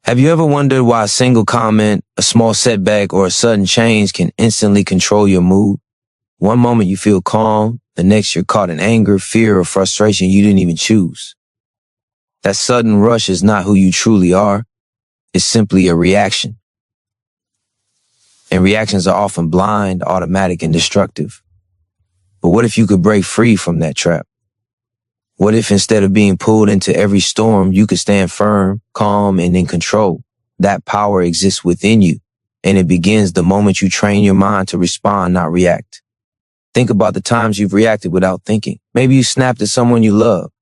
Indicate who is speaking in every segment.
Speaker 1: Have you ever wondered why a single comment, a small setback, or a sudden change can instantly control your mood? One moment you feel calm, the next you're caught in anger, fear, or frustration you didn't even choose. That sudden rush is not who you truly are. It's simply a reaction. And reactions are often blind, automatic, and destructive. But what if you could break free from that trap? What if instead of being pulled into every storm, you could stand firm, calm, and in control? That power exists within you, and it begins the moment you train your mind to respond, not react. Think about the times you've reacted without thinking. Maybe you snapped at someone you love.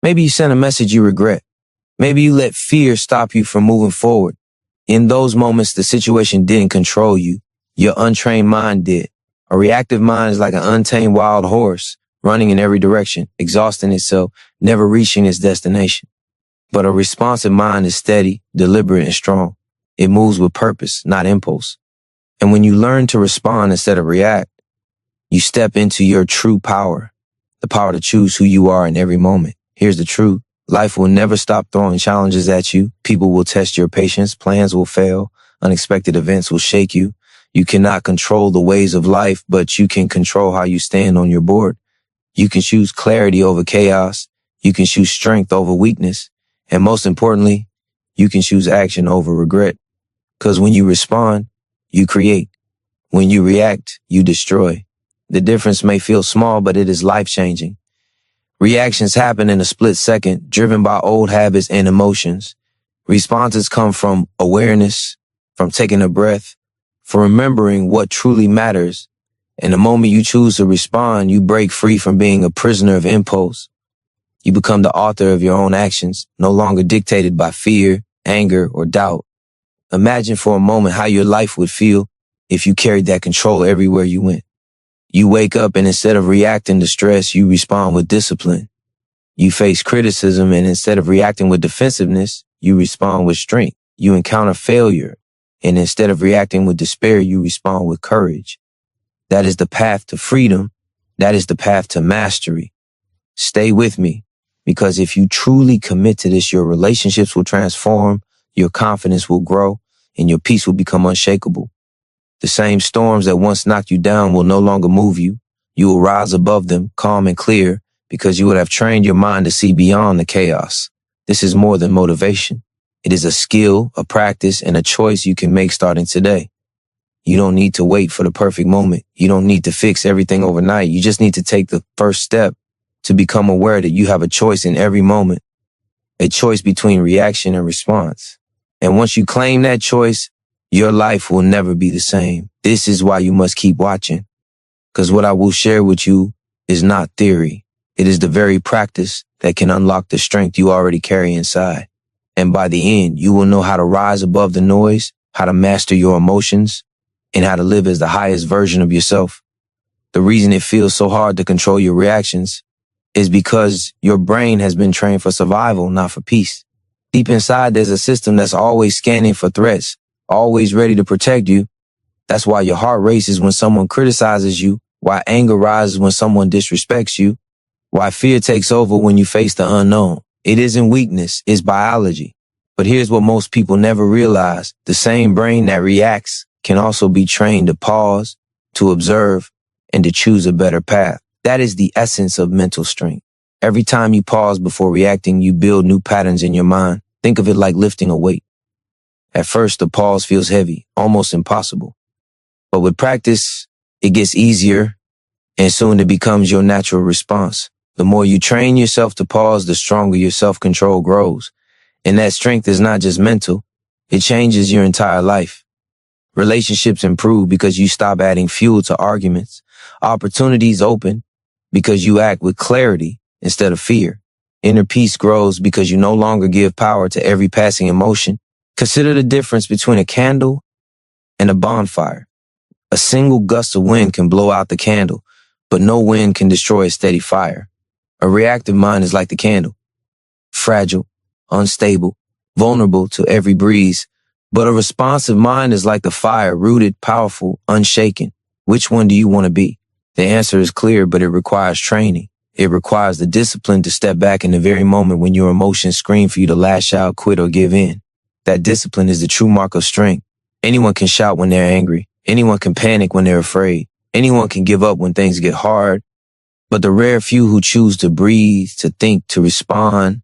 Speaker 1: Maybe you sent a message you regret. Maybe you let fear stop you from moving forward. In those moments, the situation didn't control you. Your untrained mind did. A reactive mind is like an untamed wild horse, running in every direction, exhausting itself, never reaching its destination. But a responsive mind is steady, deliberate, and strong. It moves with purpose, not impulse. And when you learn to respond instead of react, you step into your true power, the power to choose who you are in every moment. Here's the truth. Life will never stop throwing challenges at you. People will test your patience. Plans will fail. Unexpected events will shake you. You cannot control the ways of life, but you can control how you stand on your board. You can choose clarity over chaos. You can choose strength over weakness. And most importantly, you can choose action over regret. Because when you respond, you create. When you react, you destroy. The difference may feel small, but it is life-changing. Reactions happen in a split second, driven by old habits and emotions. Responses come from awareness, from taking a breath, from remembering what truly matters. And the moment you choose to respond, you break free from being a prisoner of impulse. You become the author of your own actions, no longer dictated by fear, anger, or doubt. Imagine for a moment how your life would feel if you carried that control everywhere you went. You wake up and instead of reacting to stress, you respond with discipline. You face criticism and instead of reacting with defensiveness, you respond with strength. You encounter failure and instead of reacting with despair, you respond with courage. That is the path to freedom. That is the path to mastery. Stay with me, because if you truly commit to this, your relationships will transform, your confidence will grow, and your peace will become unshakable. The same storms that once knocked you down will no longer move you. You will rise above them, calm and clear, because you would have trained your mind to see beyond the chaos. This is more than motivation. It is a skill, a practice, and a choice you can make starting today. You don't need to wait for the perfect moment. You don't need to fix everything overnight. You just need to take the first step to become aware that you have a choice in every moment, a choice between reaction and response. And once you claim that choice, your life will never be the same. This is why you must keep watching, because what I will share with you is not theory. It is the very practice that can unlock the strength you already carry inside. And by the end, you will know how to rise above the noise, how to master your emotions, and how to live as the highest version of yourself. The reason it feels so hard to control your reactions is because your brain has been trained for survival, not for peace. Deep inside, there's a system that's always scanning for threats, always ready to protect you. That's why your heart races when someone criticizes you, why anger rises when someone disrespects you, why fear takes over when you face the unknown. It isn't weakness, it's biology. But here's what most people never realize. The same brain that reacts can also be trained to pause, to observe, and to choose a better path. That is the essence of mental strength. Every time you pause before reacting, you build new patterns in your mind. Think of it like lifting a weight. At first, the pause feels heavy, almost impossible. But with practice, it gets easier, and soon it becomes your natural response. The more you train yourself to pause, the stronger your self-control grows. And that strength is not just mental, it changes your entire life. Relationships improve because you stop adding fuel to arguments. Opportunities open because you act with clarity instead of fear. Inner peace grows because you no longer give power to every passing emotion. Consider the difference between a candle and a bonfire. A single gust of wind can blow out the candle, but no wind can destroy a steady fire. A reactive mind is like the candle, fragile, unstable, vulnerable to every breeze. But a responsive mind is like the fire, rooted, powerful, unshaken. Which one do you want to be? The answer is clear, but it requires training. It requires the discipline to step back in the very moment when your emotions scream for you to lash out, quit, or give in. That discipline is the true mark of strength. Anyone can shout when they're angry. Anyone can panic when they're afraid. Anyone can give up when things get hard. But the rare few who choose to breathe, to think, to respond,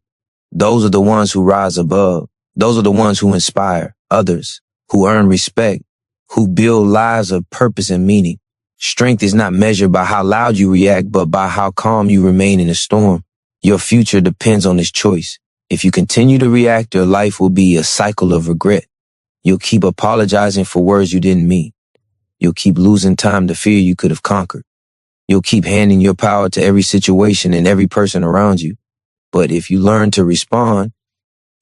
Speaker 1: those are the ones who rise above. Those are the ones who inspire others, who earn respect, who build lives of purpose and meaning. Strength is not measured by how loud you react, but by how calm you remain in a storm. Your future depends on this choice. If you continue to react, your life will be a cycle of regret. You'll keep apologizing for words you didn't mean. You'll keep losing time to fear you could have conquered. You'll keep handing your power to every situation and every person around you. But if you learn to respond,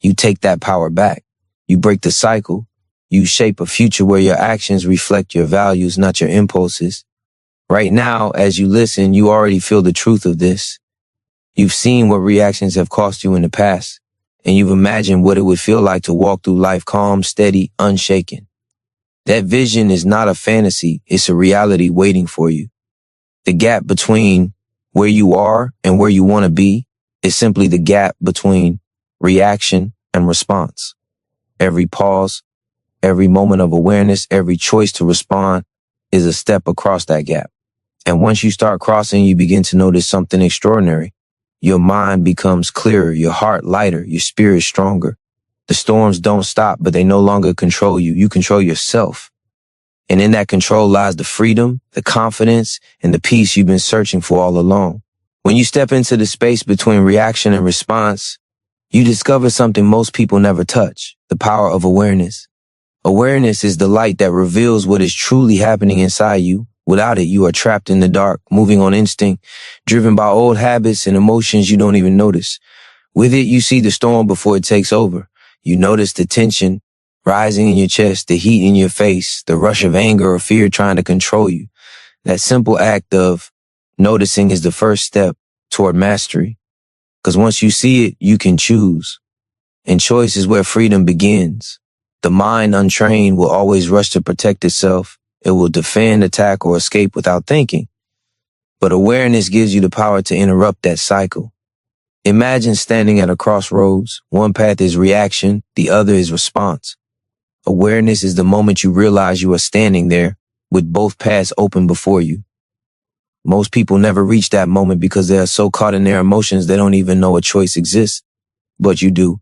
Speaker 1: you take that power back. You break the cycle. You shape a future where your actions reflect your values, not your impulses. Right now, as you listen, you already feel the truth of this. You've seen what reactions have cost you in the past, and you've imagined what it would feel like to walk through life calm, steady, unshaken. That vision is not a fantasy. It's a reality waiting for you. The gap between where you are and where you want to be is simply the gap between reaction and response. Every pause, every moment of awareness, every choice to respond is a step across that gap. And once you start crossing, you begin to notice something extraordinary. Your mind becomes clearer, your heart lighter, your spirit stronger. The storms don't stop, but they no longer control you. You control yourself. And in that control lies the freedom, the confidence, and the peace you've been searching for all along. When you step into the space between reaction and response, you discover something most people never touch, the power of awareness. Awareness is the light that reveals what is truly happening inside you. Without it, you are trapped in the dark, moving on instinct, driven by old habits and emotions you don't even notice. With it, you see the storm before it takes over. You notice the tension rising in your chest, the heat in your face, the rush of anger or fear trying to control you. That simple act of noticing is the first step toward mastery. Because once you see it, you can choose. And choice is where freedom begins. The mind untrained will always rush to protect itself. It will defend, attack, or escape without thinking. But awareness gives you the power to interrupt that cycle. Imagine standing at a crossroads. One path is reaction, the other is response. Awareness is the moment you realize you are standing there with both paths open before you. Most people never reach that moment because they are so caught in their emotions they don't even know a choice exists. But you do.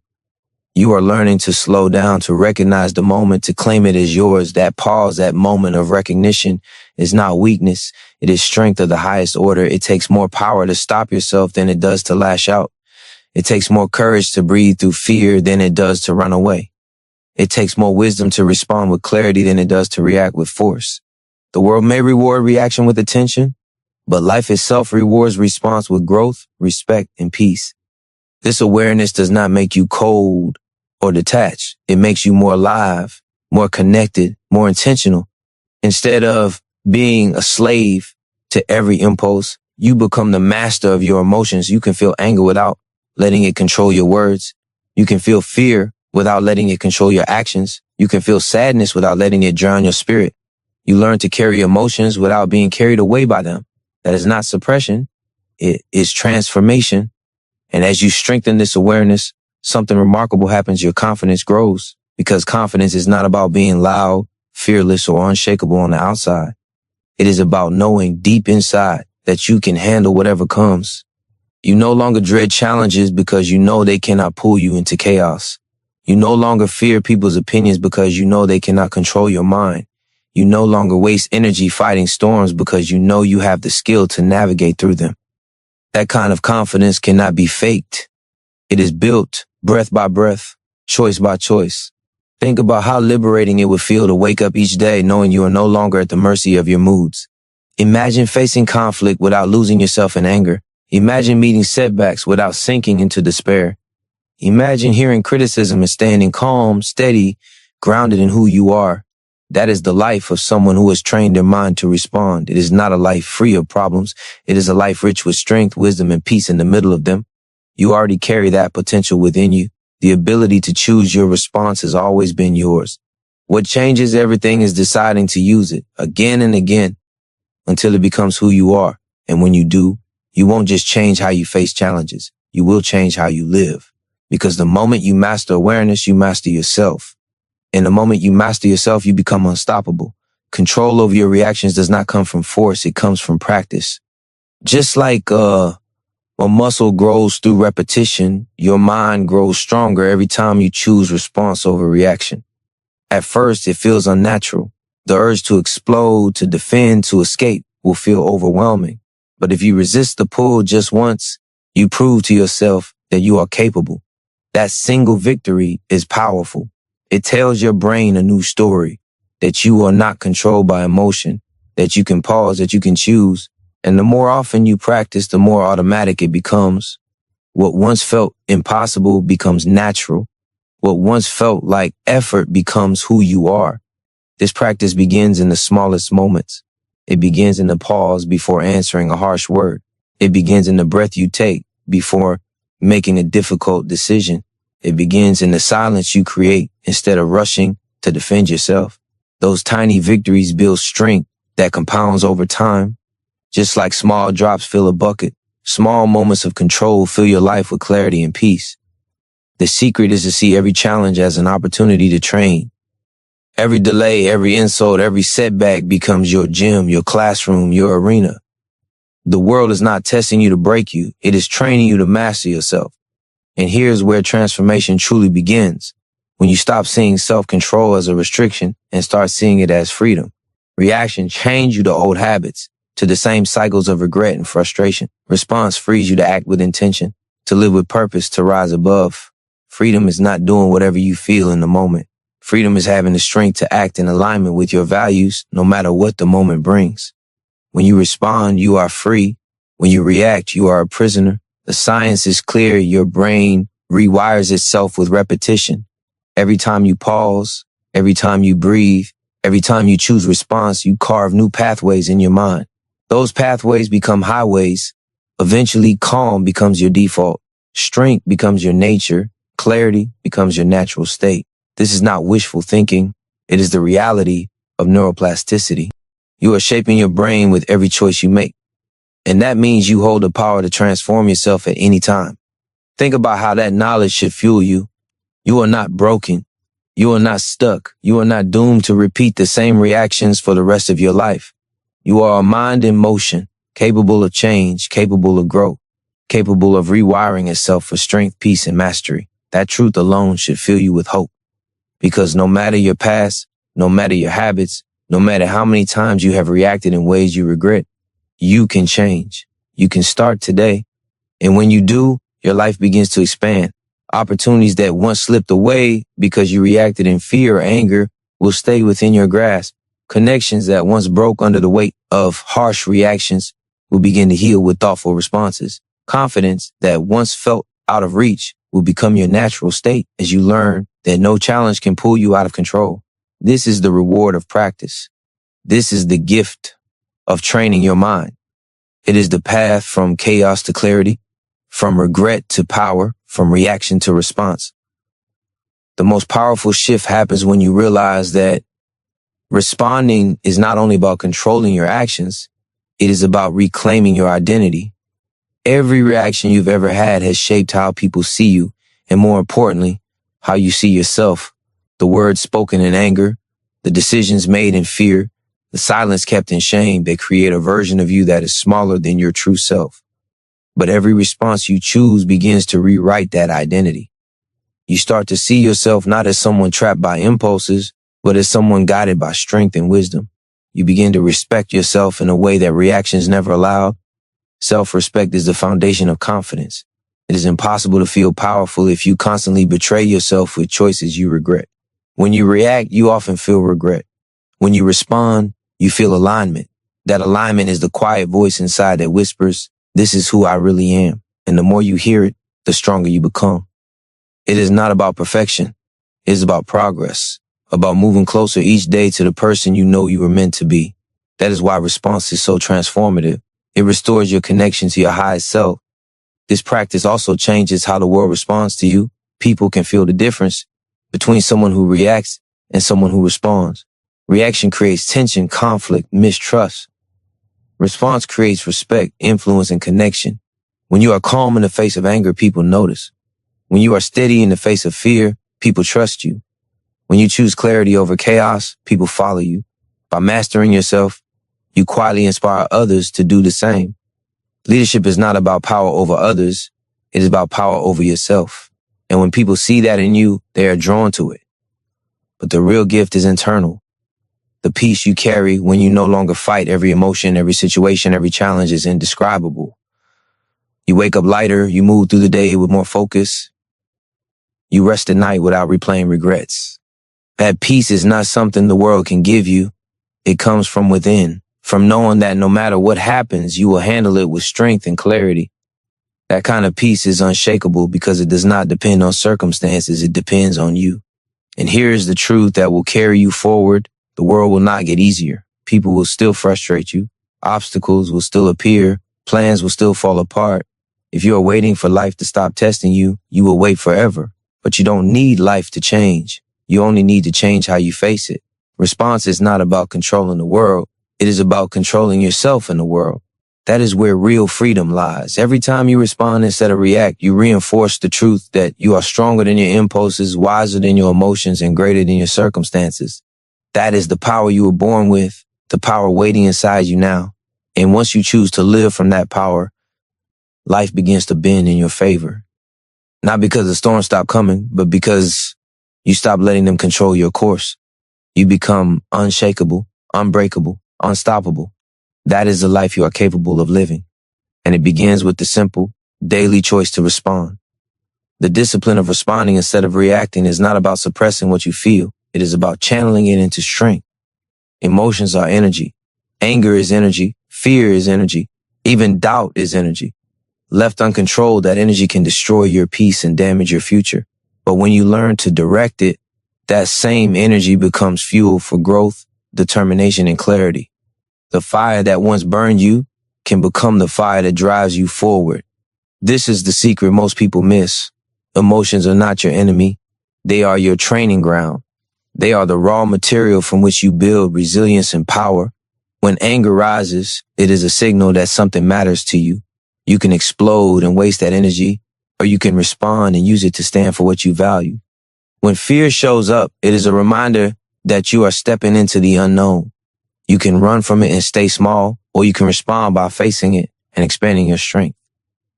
Speaker 1: You are learning to slow down, to recognize the moment, to claim it as yours. That pause, that moment of recognition is not weakness. It is strength of the highest order. It takes more power to stop yourself than it does to lash out. It takes more courage to breathe through fear than it does to run away. It takes more wisdom to respond with clarity than it does to react with force. The world may reward reaction with attention, but life itself rewards response with growth, respect, and peace. This awareness does not make you cold or detached. It makes you more alive, more connected, more intentional. Instead of being a slave to every impulse, you become the master of your emotions. You can feel anger without letting it control your words. You can feel fear without letting it control your actions. You can feel sadness without letting it drown your spirit. You learn to carry emotions without being carried away by them. That is not suppression. It is transformation. And as you strengthen this awareness, something remarkable happens. Your confidence grows, because confidence is not about being loud, fearless, or unshakable on the outside. It is about knowing deep inside that you can handle whatever comes. You no longer dread challenges because you know they cannot pull you into chaos. You no longer fear people's opinions because you know they cannot control your mind. You no longer waste energy fighting storms because you know you have the skill to navigate through them. That kind of confidence cannot be faked. It is built breath by breath, choice by choice. Think about how liberating it would feel to wake up each day knowing you are no longer at the mercy of your moods. Imagine facing conflict without losing yourself in anger. Imagine meeting setbacks without sinking into despair. Imagine hearing criticism and standing calm, steady, grounded in who you are. That is the life of someone who has trained their mind to respond. It is not a life free of problems. It is a life rich with strength, wisdom, and peace in the middle of them. You already carry that potential within you. The ability to choose your response has always been yours. What changes everything is deciding to use it again and again until it becomes who you are. And when you do, you won't just change how you face challenges. You will change how you live. Because the moment you master awareness, you master yourself. And the moment you master yourself, you become unstoppable. Control over your reactions does not come from force. It comes from practice. Just like, a muscle grows through repetition, your mind grows stronger every time you choose response over reaction. At first, it feels unnatural. The urge to explode, to defend, to escape will feel overwhelming. But if you resist the pull just once, you prove to yourself that you are capable. That single victory is powerful. It tells your brain a new story, that you are not controlled by emotion, that you can pause, that you can choose. And the more often you practice, the more automatic it becomes. What once felt impossible becomes natural. What once felt like effort becomes who you are. This practice begins in the smallest moments. It begins in the pause before answering a harsh word. It begins in the breath you take before making a difficult decision. It begins in the silence you create instead of rushing to defend yourself. Those tiny victories build strength that compounds over time. Just like small drops fill a bucket, small moments of control fill your life with clarity and peace. The secret is to see every challenge as an opportunity to train. Every delay, every insult, every setback becomes your gym, your classroom, your arena. The world is not testing you to break you. It is training you to master yourself. And here's where transformation truly begins. When you stop seeing self-control as a restriction and start seeing it as freedom. Reaction change you to old habits, to the same cycles of regret and frustration. Response frees you to act with intention, to live with purpose, to rise above. Freedom is not doing whatever you feel in the moment. Freedom is having the strength to act in alignment with your values, no matter what the moment brings. When you respond, you are free. When you react, you are a prisoner. The science is clear. Your brain rewires itself with repetition. Every time you pause, every time you breathe, every time you choose response, you carve new pathways in your mind. Those pathways become highways. Eventually, calm becomes your default. Strength becomes your nature. Clarity becomes your natural state. This is not wishful thinking. It is the reality of neuroplasticity. You are shaping your brain with every choice you make. And that means you hold the power to transform yourself at any time. Think about how that knowledge should fuel you. You are not broken. You are not stuck. You are not doomed to repeat the same reactions for the rest of your life. You are a mind in motion, capable of change, capable of growth, capable of rewiring itself for strength, peace, and mastery. That truth alone should fill you with hope. Because no matter your past, no matter your habits, no matter how many times you have reacted in ways you regret, you can change. You can start today. And when you do, your life begins to expand. Opportunities that once slipped away because you reacted in fear or anger will stay within your grasp. Connections that once broke under the weight of harsh reactions will begin to heal with thoughtful responses. Confidence that once felt out of reach will become your natural state as you learn that no challenge can pull you out of control. This is the reward of practice. This is the gift of training your mind. It is the path from chaos to clarity, from regret to power, from reaction to response. The most powerful shift happens when you realize that responding is not only about controlling your actions, it is about reclaiming your identity. Every reaction you've ever had has shaped how people see you, and more importantly, how you see yourself. The words spoken in anger, the decisions made in fear, the silence kept in shame, they create a version of you that is smaller than your true self. But every response you choose begins to rewrite that identity. You start to see yourself not as someone trapped by impulses, but as someone guided by strength and wisdom. You begin to respect yourself in a way that reactions never allowed. Self-respect is the foundation of confidence. It is impossible to feel powerful if you constantly betray yourself with choices you regret. When you react, you often feel regret. When you respond, you feel alignment. That alignment is the quiet voice inside that whispers, "This is who I really am." And the more you hear it, the stronger you become. It is not about perfection. It is about progress, about moving closer each day to the person you know you were meant to be. That is why response is so transformative. It restores your connection to your highest self. This practice also changes how the world responds to you. People can feel the difference between someone who reacts and someone who responds. Reaction creates tension, conflict, mistrust. Response creates respect, influence, and connection. When you are calm in the face of anger, people notice. When you are steady in the face of fear, people trust you. When you choose clarity over chaos, people follow you. By mastering yourself, you quietly inspire others to do the same. Leadership is not about power over others. It is about power over yourself. And when people see that in you, they are drawn to it. But the real gift is internal. The peace you carry when you no longer fight every emotion, every situation, every challenge is indescribable. You wake up lighter, you move through the day with more focus. You rest at night without replaying regrets. That peace is not something the world can give you. It comes from within, from knowing that no matter what happens, you will handle it with strength and clarity. That kind of peace is unshakable because it does not depend on circumstances, it depends on you. And here is the truth that will carry you forward. The world will not get easier. People will still frustrate you. Obstacles will still appear. Plans will still fall apart. If you are waiting for life to stop testing you, you will wait forever. But you don't need life to change. You only need to change how you face it. Response is not about controlling the world. It is about controlling yourself in the world. That is where real freedom lies. Every time you respond instead of react, you reinforce the truth that you are stronger than your impulses, wiser than your emotions, and greater than your circumstances. That is the power you were born with, the power waiting inside you now. And once you choose to live from that power, life begins to bend in your favor. Not because the storms stop coming, but because you stop letting them control your course. You become unshakable, unbreakable, unstoppable. That is the life you are capable of living. And it begins with the simple, daily choice to respond. The discipline of responding instead of reacting is not about suppressing what you feel. It is about channeling it into strength. Emotions are energy. Anger is energy. Fear is energy. Even doubt is energy. Left uncontrolled, that energy can destroy your peace and damage your future. But when you learn to direct it, that same energy becomes fuel for growth, determination, and clarity. The fire that once burned you can become the fire that drives you forward. This is the secret most people miss. Emotions are not your enemy. They are your training ground. They are the raw material from which you build resilience and power. When anger rises, it is a signal that something matters to you. You can explode and waste that energy, or you can respond and use it to stand for what you value. When fear shows up, it is a reminder that you are stepping into the unknown. You can run from it and stay small, or you can respond by facing it and expanding your strength.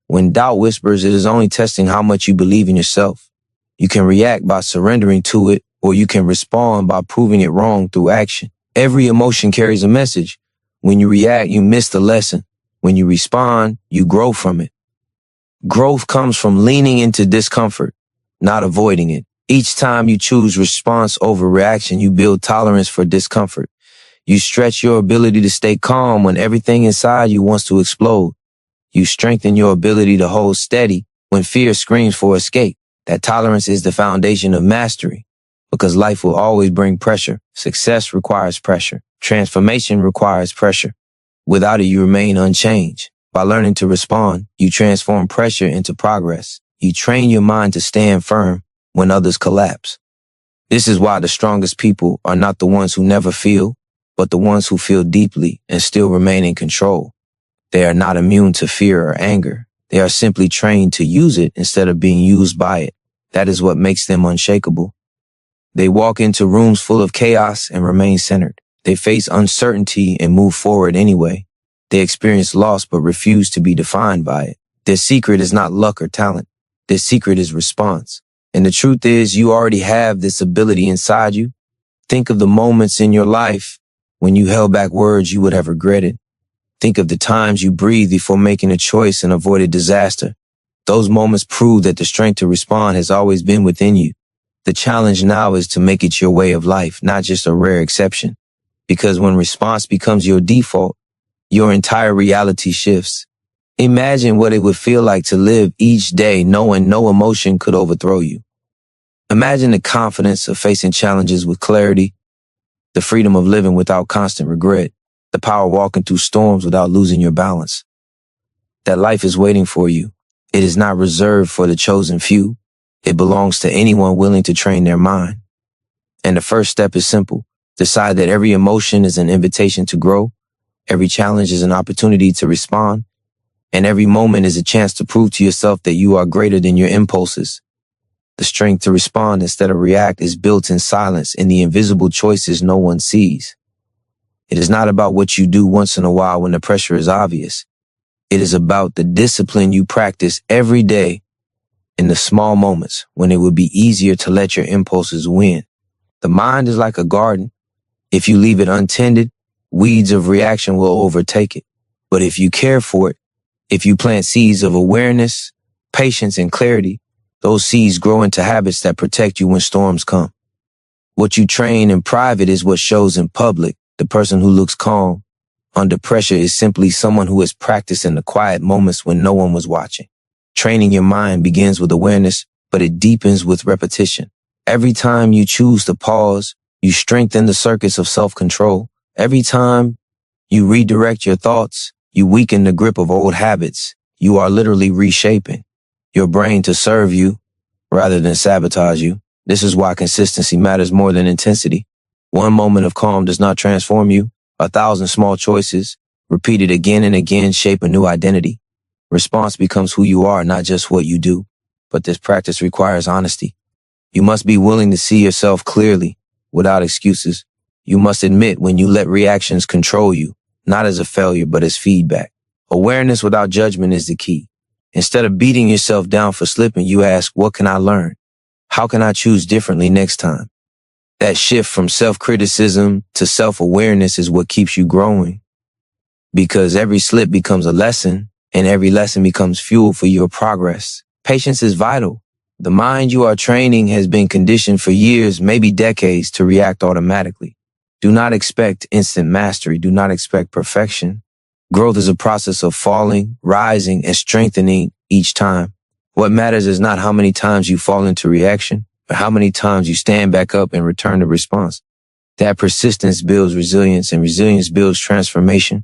Speaker 1: When doubt whispers, it is only testing how much you believe in yourself. You can react by surrendering to it, or you can respond by proving it wrong through action. Every emotion carries a message. When you react, you miss the lesson. When you respond, you grow from it. Growth comes from leaning into discomfort, not avoiding it. Each time you choose response over reaction, you build tolerance for discomfort. You stretch your ability to stay calm when everything inside you wants to explode. You strengthen your ability to hold steady when fear screams for escape. That tolerance is the foundation of mastery, because life will always bring pressure. Success requires pressure. Transformation requires pressure. Without it, you remain unchanged. By learning to respond, you transform pressure into progress. You train your mind to stand firm when others collapse. This is why the strongest people are not the ones who never feel, but the ones who feel deeply and still remain in control. They are not immune to fear or anger. They are simply trained to use it instead of being used by it. That is what makes them unshakable. They walk into rooms full of chaos and remain centered. They face uncertainty and move forward anyway. They experience loss but refuse to be defined by it. Their secret is not luck or talent. Their secret is response. And the truth is, you already have this ability inside you. Think of the moments in your life when you held back words you would have regretted. Think of the times you breathed before making a choice and avoided disaster. Those moments prove that the strength to respond has always been within you. The challenge now is to make it your way of life, not just a rare exception. Because when response becomes your default, your entire reality shifts. Imagine what it would feel like to live each day knowing no emotion could overthrow you. Imagine the confidence of facing challenges with clarity, the freedom of living without constant regret, the power of walking through storms without losing your balance. That life is waiting for you. It is not reserved for the chosen few. It belongs to anyone willing to train their mind. And the first step is simple. Decide that every emotion is an invitation to grow, every challenge is an opportunity to respond, and every moment is a chance to prove to yourself that you are greater than your impulses. The strength to respond instead of react is built in silence, in the invisible choices no one sees. It is not about what you do once in a while when the pressure is obvious. It is about the discipline you practice every day in the small moments when it would be easier to let your impulses win. The mind is like a garden. If you leave it untended, weeds of reaction will overtake it. But if you care for it, if you plant seeds of awareness, patience, and clarity, those seeds grow into habits that protect you when storms come. What you train in private is what shows in public. The person who looks calm under pressure is simply someone who has practiced in the quiet moments when no one was watching. Training your mind begins with awareness, but it deepens with repetition. Every time you choose to pause, you strengthen the circuits of self-control. Every time you redirect your thoughts, you weaken the grip of old habits. You are literally reshaping your brain to serve you rather than sabotage you. This is why consistency matters more than intensity. One moment of calm does not transform you. 1,000 small choices, repeated again and again, shape a new identity. Response becomes who you are, not just what you do. But this practice requires honesty. You must be willing to see yourself clearly, without excuses. You must admit when you let reactions control you, not as a failure, but as feedback. Awareness without judgment is the key. Instead of beating yourself down for slipping, you ask, what can I learn? How can I choose differently next time? That shift from self-criticism to self-awareness is what keeps you growing. Because every slip becomes a lesson, and every lesson becomes fuel for your progress. Patience is vital. The mind you are training has been conditioned for years, maybe decades, to react automatically. Do not expect instant mastery. Do not expect perfection. Growth is a process of falling, rising, and strengthening each time. What matters is not how many times you fall into reaction, but how many times you stand back up and return to response. That persistence builds resilience, and resilience builds transformation.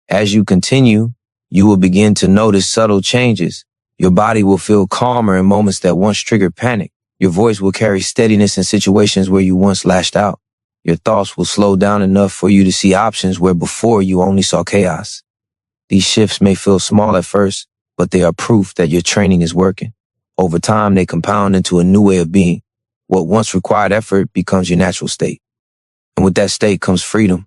Speaker 1: As you continue, you will begin to notice subtle changes. Your body will feel calmer in moments that once triggered panic. Your voice will carry steadiness in situations where you once lashed out. Your thoughts will slow down enough for you to see options where before you only saw chaos. These shifts may feel small at first, but they are proof that your training is working. Over time, they compound into a new way of being. What once required effort becomes your natural state. And with that state comes freedom.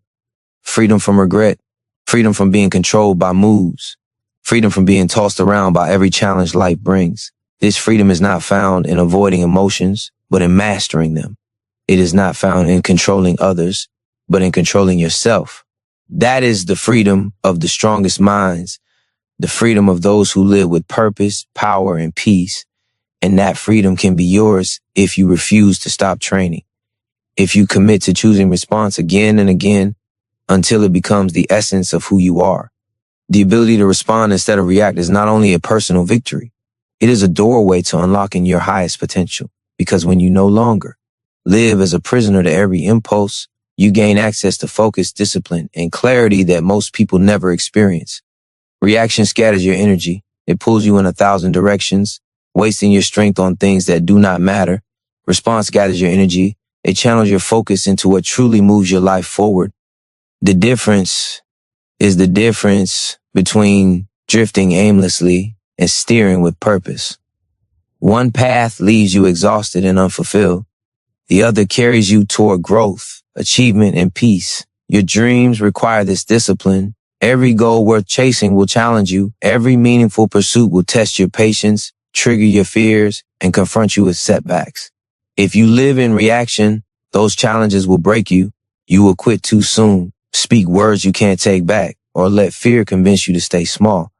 Speaker 1: Freedom from regret. Freedom from being controlled by moods. Freedom from being tossed around by every challenge life brings. This freedom is not found in avoiding emotions, but in mastering them. It is not found in controlling others, but in controlling yourself. That is the freedom of the strongest minds, the freedom of those who live with purpose, power, and peace. And that freedom can be yours if you refuse to stop training. If you commit to choosing response again and again until it becomes the essence of who you are. The ability to respond instead of react is not only a personal victory, it is a doorway to unlocking your highest potential. Because when you no longer live as a prisoner to every impulse, you gain access to focus, discipline, and clarity that most people never experience. Reaction scatters your energy. It pulls you in 1,000 directions, wasting your strength on things that do not matter. Response gathers your energy. It channels your focus into what truly moves your life forward. The difference is the difference between drifting aimlessly and steering with purpose. One path leaves you exhausted and unfulfilled. The other carries you toward growth, achievement, and peace. Your dreams require this discipline. Every goal worth chasing will challenge you. Every meaningful pursuit will test your patience, trigger your fears, and confront you with setbacks. If you live in reaction, those challenges will break you. You will quit too soon, speak words you can't take back, or let fear convince you to stay small.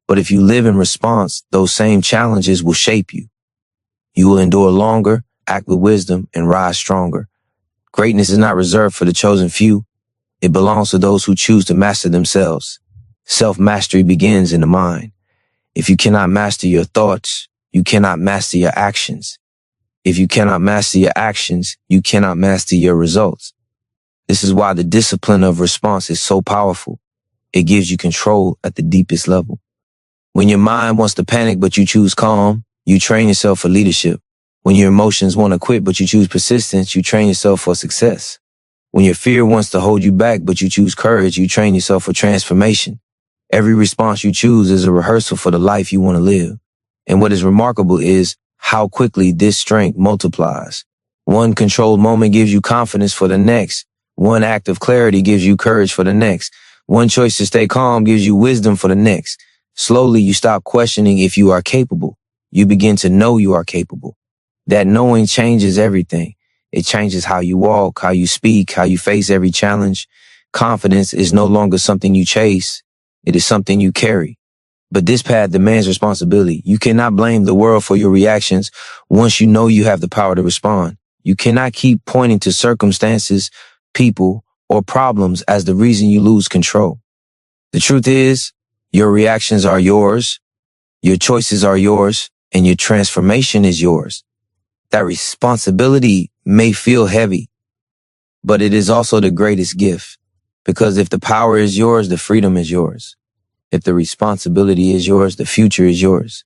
Speaker 1: But if you live in response, those same challenges will shape you. You will endure longer, act with wisdom, and rise stronger. Greatness is not reserved for the chosen few. It belongs to those who choose to master themselves. Self-mastery begins in the mind. If you cannot master your thoughts, you cannot master your actions. If you cannot master your actions, you cannot master your results. This is why the discipline of response is so powerful. It gives you control at the deepest level. When your mind wants to panic but you choose calm, you train yourself for leadership. When your emotions want to quit but you choose persistence, you train yourself for success. When your fear wants to hold you back but you choose courage, you train yourself for transformation. Every response you choose is a rehearsal for the life you want to live. And what is remarkable is how quickly this strength multiplies. One controlled moment gives you confidence for the next. One act of clarity gives you courage for the next. One choice to stay calm gives you wisdom for the next. Slowly, you stop questioning if you are capable. You begin to know you are capable. That knowing changes everything. It changes how you walk, how you speak, how you face every challenge. Confidence is no longer something you chase. It is something you carry. But this path demands responsibility. You cannot blame the world for your reactions once you know you have the power to respond. You cannot keep pointing to circumstances, people, or problems as the reason you lose control. The truth is, your reactions are yours, your choices are yours, and your transformation is yours. That responsibility may feel heavy, but it is also the greatest gift. Because if the power is yours, the freedom is yours. If the responsibility is yours, the future is yours.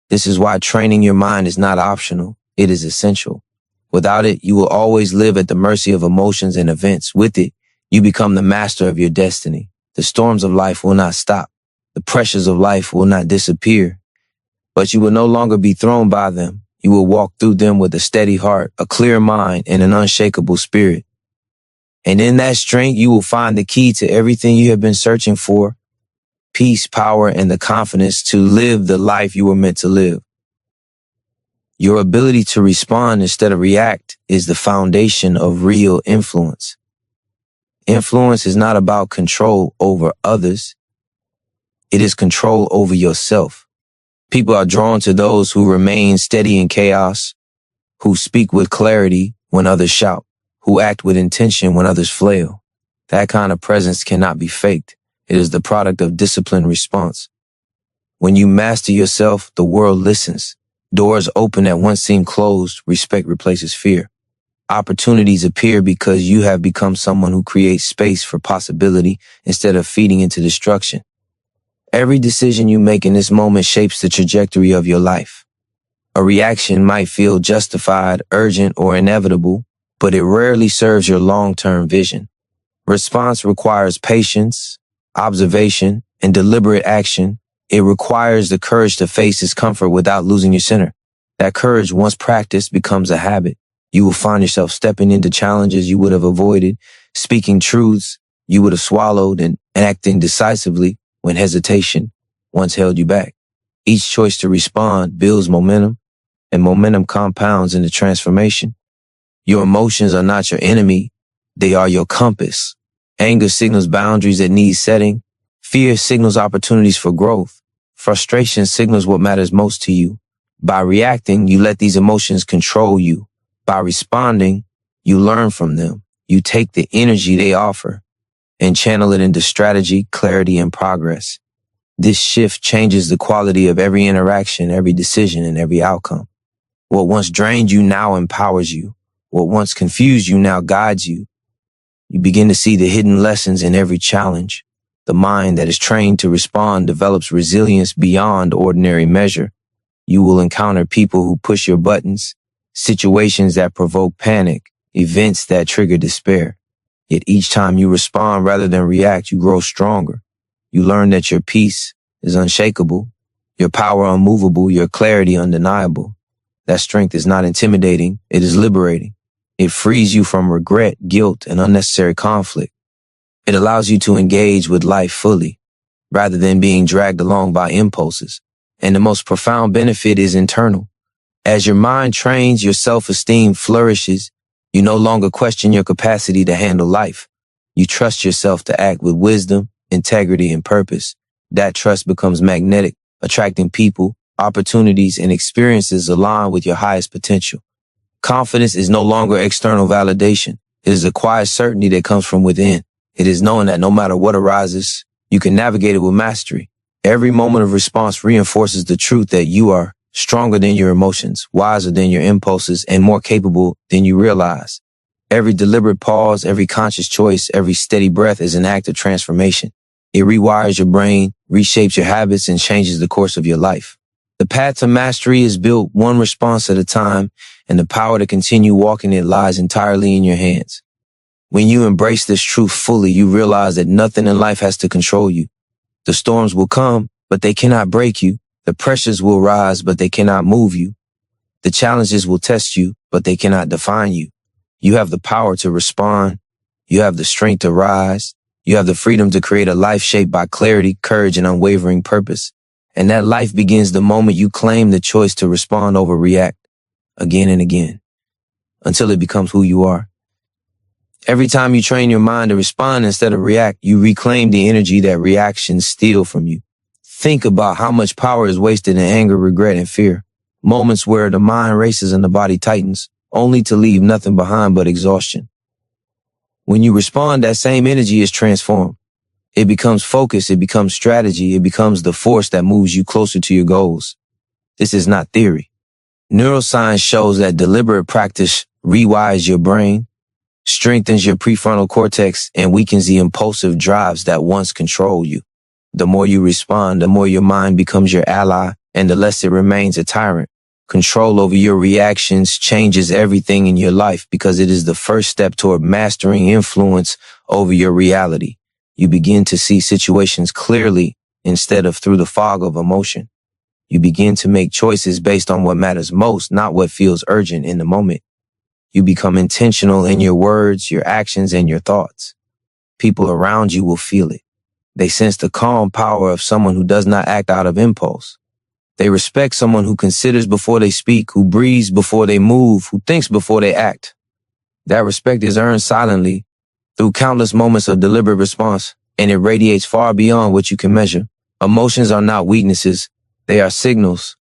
Speaker 1: This is why training your mind is not optional. It is essential. Without it, you will always live at the mercy of emotions and events. With it, you become the master of your destiny. The storms of life will not stop. The pressures of life will not disappear. But you will no longer be thrown by them. You will walk through them with a steady heart, a clear mind, and an unshakable spirit. And in that strength, you will find the key to everything you have been searching for: peace, power, and the confidence to live the life you were meant to live. Your ability to respond instead of react is the foundation of real influence. Influence is not about control over others. It is control over yourself. People are drawn to those who remain steady in chaos, who speak with clarity when others shout, who act with intention when others flail. That kind of presence cannot be faked. It is the product of disciplined response. When you master yourself, the world listens. Doors open that once seemed closed. Respect replaces fear. Opportunities appear because you have become someone who creates space for possibility instead of feeding into destruction. Every decision you make in this moment shapes the trajectory of your life. A reaction might feel justified, urgent, or inevitable, but it rarely serves your long-term vision. Response requires patience, observation, and deliberate action. It requires the courage to face discomfort without losing your center. That courage, once practiced, becomes a habit. You will find yourself stepping into challenges you would have avoided, speaking truths you would have swallowed, and acting decisively when hesitation once held you back. Each choice to respond builds momentum, and momentum compounds into transformation. Your emotions are not your enemy. They are your compass. Anger signals boundaries that need setting. Fear signals opportunities for growth. Frustration signals what matters most to you. By reacting, you let these emotions control you. By responding, you learn from them. You take the energy they offer and channel it into strategy, clarity, and progress. This shift changes the quality of every interaction, every decision, and every outcome. What once drained you now empowers you. What once confused you now guides you. You begin to see the hidden lessons in every challenge. The mind that is trained to respond develops resilience beyond ordinary measure. You will encounter people who push your buttons, situations that provoke panic, events that trigger despair. Yet each time you respond rather than react, you grow stronger. You learn that your peace is unshakable, your power unmovable, your clarity undeniable. That strength is not intimidating, it is liberating. It frees you from regret, guilt, and unnecessary conflict. It allows you to engage with life fully, rather than being dragged along by impulses. And the most profound benefit is internal. As your mind trains, your self-esteem flourishes. You no longer question your capacity to handle life. You trust yourself to act with wisdom, integrity, and purpose. That trust becomes magnetic, attracting people, opportunities, and experiences aligned with your highest potential. Confidence is no longer external validation. It is a quiet certainty that comes from within. It is knowing that no matter what arises, you can navigate it with mastery. Every moment of response reinforces the truth that you are stronger than your emotions, wiser than your impulses, and more capable than you realize. Every deliberate pause, every conscious choice, every steady breath is an act of transformation. It rewires your brain, reshapes your habits, and changes the course of your life. The path to mastery is built one response at a time, and the power to continue walking it lies entirely in your hands. When you embrace this truth fully, you realize that nothing in life has to control you. The storms will come, but they cannot break you. The pressures will rise, but they cannot move you. The challenges will test you, but they cannot define you. You have the power to respond. You have the strength to rise. You have the freedom to create a life shaped by clarity, courage, and unwavering purpose. And that life begins the moment you claim the choice to respond over react again and again until it becomes who you are. Every time you train your mind to respond instead of react, you reclaim the energy that reactions steal from you. Think about how much power is wasted in anger, regret, and fear. Moments where the mind races and the body tightens, only to leave nothing behind but exhaustion. When you respond, that same energy is transformed. It becomes focus, it becomes strategy, it becomes the force that moves you closer to your goals. This is not theory. Neuroscience shows that deliberate practice rewires your brain, strengthens your prefrontal cortex, and weakens the impulsive drives that once controlled you. The more you respond, the more your mind becomes your ally, and the less it remains a tyrant. Control over your reactions changes everything in your life because it is the first step toward mastering influence over your reality. You begin to see situations clearly instead of through the fog of emotion. You begin to make choices based on what matters most, not what feels urgent in the moment. You become intentional in your words, your actions, and your thoughts. People around you will feel it. They sense the calm power of someone who does not act out of impulse. They respect someone who considers before they speak, who breathes before they move, who thinks before they act. That respect is earned silently through countless moments of deliberate response, and it radiates far beyond what you can measure. Emotions are not weaknesses. They are signals.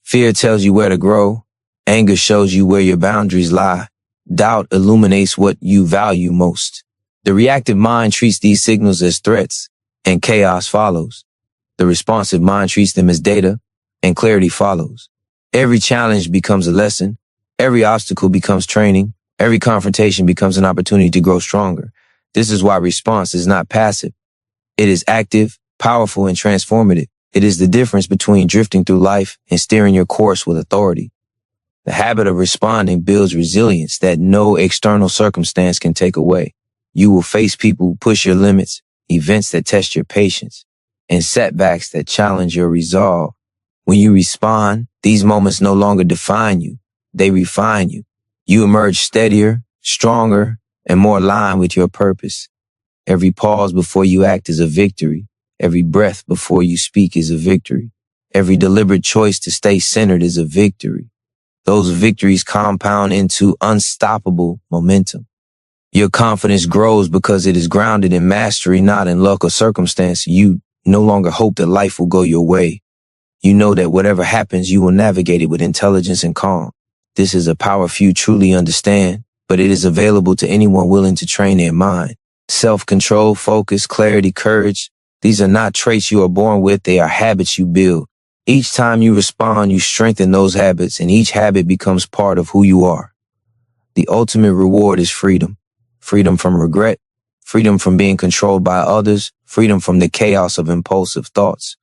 Speaker 1: Fear tells you where to grow. Anger shows you where your boundaries lie. Doubt illuminates what you value most. The reactive mind treats these signals as threats, and chaos follows. The responsive mind treats them as data, and clarity follows. Every challenge becomes a lesson. Every obstacle becomes training. Every confrontation becomes an opportunity to grow stronger. This is why response is not passive. It is active, powerful, and transformative. It is the difference between drifting through life and steering your course with authority. The habit of responding builds resilience that no external circumstance can take away. You will face people who push your limits, events that test your patience, and setbacks that challenge your resolve. When you respond, these moments no longer define you. They refine you. You emerge steadier, stronger, and more aligned with your purpose. Every pause before you act is a victory. Every breath before you speak is a victory. Every deliberate choice to stay centered is a victory. Those victories compound into unstoppable momentum. Your confidence grows because it is grounded in mastery, not in luck or circumstance. You no longer hope that life will go your way. You know that whatever happens, you will navigate it with intelligence and calm. This is a power few truly understand, but it is available to anyone willing to train their mind. Self-control, focus, clarity, courage. These are not traits you are born with. They are habits you build. Each time you respond, you strengthen those habits, and each habit becomes part of who you are. The ultimate reward is freedom. Freedom from regret, freedom from being controlled by others, freedom from the chaos of impulsive thoughts.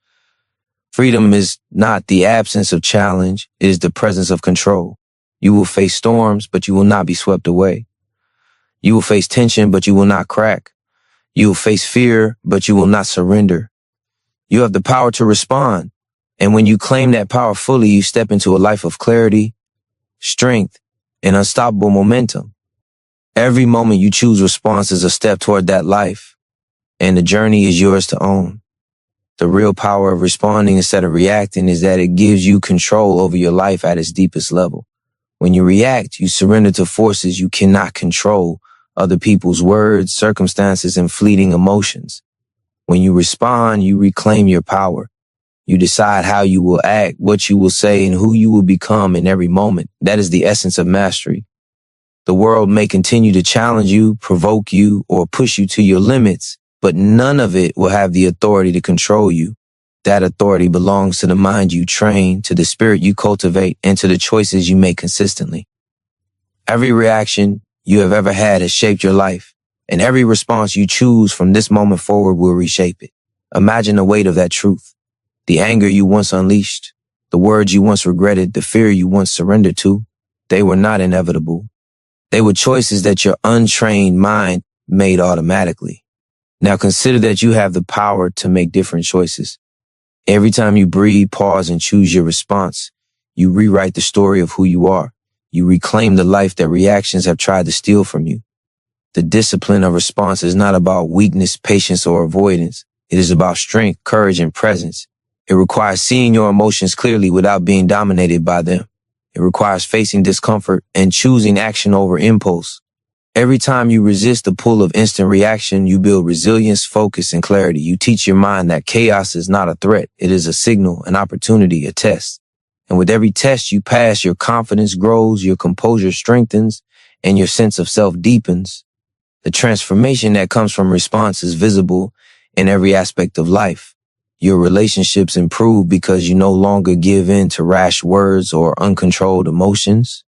Speaker 1: Freedom is not the absence of challenge, it is the presence of control. You will face storms, but you will not be swept away. You will face tension, but you will not crack. You will face fear, but you will not surrender. You have the power to respond. And when you claim that power fully, you step into a life of clarity, strength, and unstoppable momentum. Every moment you choose response is a step toward that life, and the journey is yours to own. The real power of responding instead of reacting is that it gives you control over your life at its deepest level. When you react, you surrender to forces you cannot control, other people's words, circumstances, and fleeting emotions. When you respond, you reclaim your power. You decide how you will act, what you will say, and who you will become in every moment. That is the essence of mastery. The world may continue to challenge you, provoke you, or push you to your limits, but none of it will have the authority to control you. That authority belongs to the mind you train, to the spirit you cultivate, and to the choices you make consistently. Every reaction you have ever had has shaped your life, and every response you choose from this moment forward will reshape it. Imagine the weight of that truth. The anger you once unleashed, the words you once regretted, the fear you once surrendered to, they were not inevitable. They were choices that your untrained mind made automatically. Now consider that you have the power to make different choices. Every time you breathe, pause, and choose your response, You rewrite the story of who you are. You reclaim the life that reactions have tried to steal from you. The discipline of response is not about weakness, patience, or avoidance. It is about strength, courage, and presence. It requires seeing your emotions clearly without being dominated by them. It requires facing discomfort and choosing action over impulse. Every time you resist the pull of instant reaction, you build resilience, focus, and clarity. You teach your mind that chaos is not a threat. It is a signal, an opportunity, a test. And with every test you pass, your confidence grows, your composure strengthens, and your sense of self deepens. The transformation that comes from response is visible in every aspect of life. Your relationships improve because you no longer give in to rash words or uncontrolled emotions.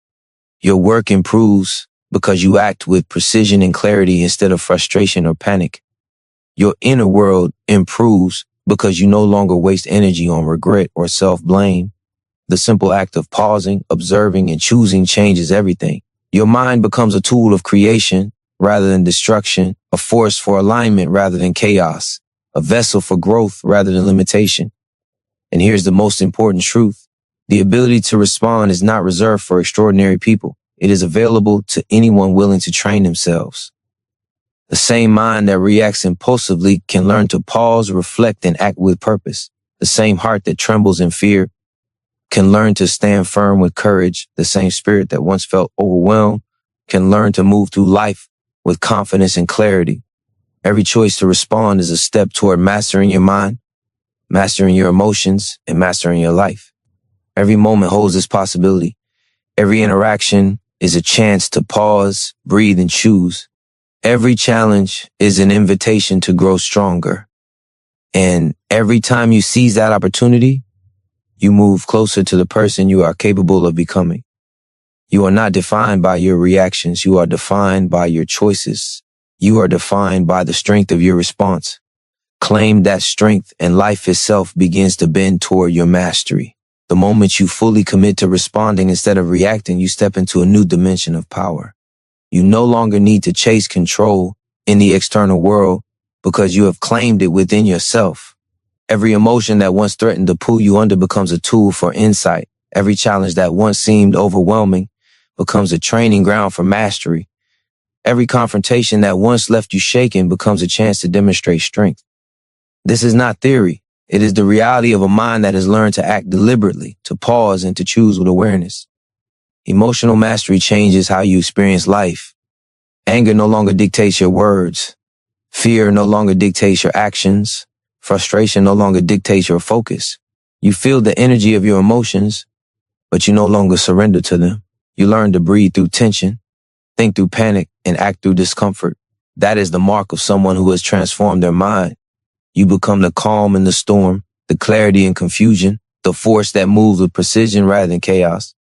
Speaker 1: Your work improves because you act with precision and clarity instead of frustration or panic. Your inner world improves because you no longer waste energy on regret or self-blame. The simple act of pausing, observing, and choosing changes everything. Your mind becomes a tool of creation rather than destruction, a force for alignment rather than chaos, a vessel for growth rather than limitation. And here's the most important truth. The ability to respond is not reserved for extraordinary people. It is available to anyone willing to train themselves. The same mind that reacts impulsively can learn to pause, reflect, and act with purpose. The same heart that trembles in fear can learn to stand firm with courage. The same spirit that once felt overwhelmed can learn to move through life with confidence and clarity. Every choice to respond is a step toward mastering your mind, mastering your emotions, and mastering your life. Every moment holds this possibility. Every interaction is a chance to pause, breathe, and choose. Every challenge is an invitation to grow stronger. And every time you seize that opportunity, you move closer to the person you are capable of becoming. You are not defined by your reactions. You are defined by your choices. You are defined by the strength of your response. Claim that strength and life itself begins to bend toward your mastery. The moment you fully commit to responding instead of reacting, you step into a new dimension of power. You no longer need to chase control in the external world because you have claimed it within yourself. Every emotion that once threatened to pull you under becomes a tool for insight. Every challenge that once seemed overwhelming becomes a training ground for mastery. Every confrontation that once left you shaken becomes a chance to demonstrate strength. This is not theory. It is the reality of a mind that has learned to act deliberately, to pause, and to choose with awareness. Emotional mastery changes how you experience life. Anger no longer dictates your words. Fear no longer dictates your actions. Frustration no longer dictates your focus. You feel the energy of your emotions, but you no longer surrender to them. You learn to breathe through tension, think through panic, and act through discomfort. That is the mark of someone who has transformed their mind. You become the calm in the storm, the clarity in confusion, the force that moves with precision rather than chaos.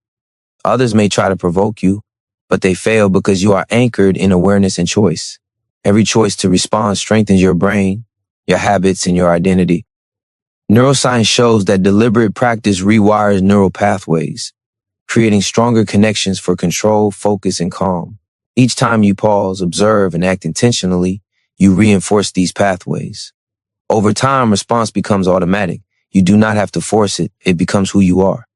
Speaker 1: Others may try to provoke you, but they fail because you are anchored in awareness and choice. Every choice to respond strengthens your brain, your habits, and your identity. Neuroscience shows that deliberate practice rewires neural pathways, creating stronger connections for control, focus, and calm. Each time you pause, observe, and act intentionally, you reinforce these pathways. Over time, response becomes automatic. You do not have to force it. It becomes who you are.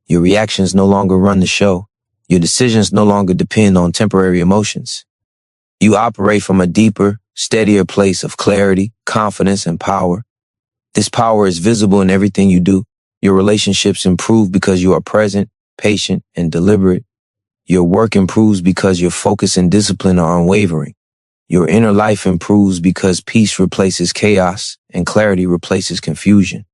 Speaker 1: Your reactions no longer run the show. Your decisions no longer depend on temporary emotions. You operate from a deeper, steadier place of clarity, confidence, and power. This power is visible in everything you do. Your relationships improve because you are present, patient, and deliberate. Your work improves because your focus and discipline are unwavering. Your inner life improves because peace replaces chaos and clarity replaces confusion.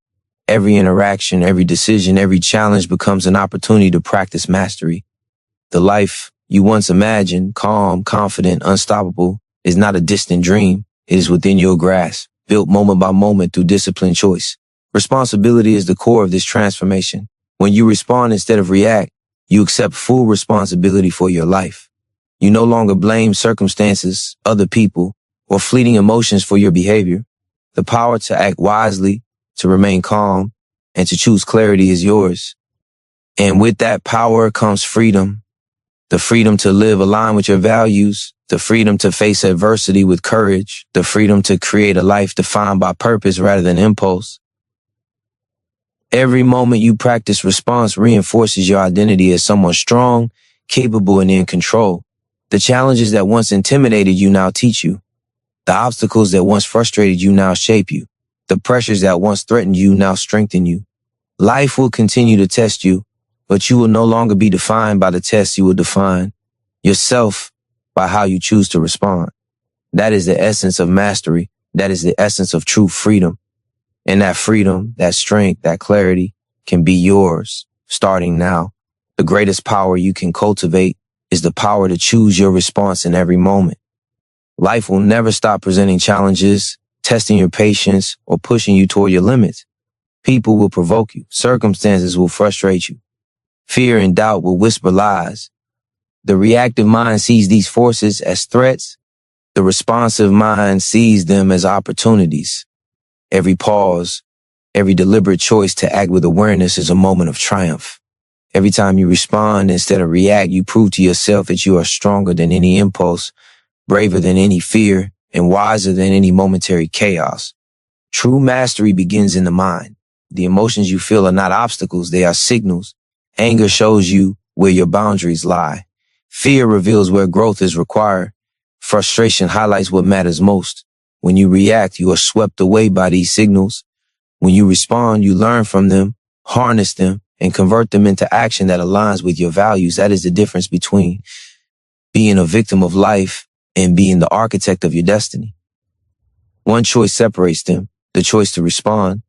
Speaker 1: Every interaction, every decision, every challenge becomes an opportunity to practice mastery. The life you once imagined, calm, confident, unstoppable, is not a distant dream. It is within your grasp, built moment by moment through disciplined choice. Responsibility is the core of this transformation. When you respond instead of react, you accept full responsibility for your life. You no longer blame circumstances, other people, or fleeting emotions for your behavior. The power to act wisely, to remain calm, and to choose clarity is yours. And with that power comes freedom. The freedom to live aligned with your values, the freedom to face adversity with courage, the freedom to create a life defined by purpose rather than impulse. Every moment you practice response reinforces your identity as someone strong, capable, and in control. The challenges that once intimidated you now teach you. The obstacles that once frustrated you now shape you. The pressures that once threatened you now strengthen you. Life will continue to test you, but you will no longer be defined by the tests. You will define yourself by how you choose to respond. That is the essence of mastery. That is the essence of true freedom. And that freedom, that strength, that clarity can be yours starting now. The greatest power you can cultivate is the power to choose your response in every moment. Life will never stop presenting challenges, testing your patience, or pushing you toward your limits. People will provoke you. Circumstances will frustrate you. Fear and doubt will whisper lies. The reactive mind sees these forces as threats. The responsive mind sees them as opportunities. Every pause, every deliberate choice to act with awareness is a moment of triumph. Every time you respond instead of react, you prove to yourself that you are stronger than any impulse, braver than any fear, and wiser than any momentary chaos. True mastery begins in the mind. The emotions you feel are not obstacles, they are signals. Anger shows you where your boundaries lie. Fear reveals where growth is required. Frustration highlights what matters most. When you react, you are swept away by these signals. When you respond, you learn from them, harness them, and convert them into action that aligns with your values. That is the difference between being a victim of life and being the architect of your destiny. One choice separates them, the choice to respond.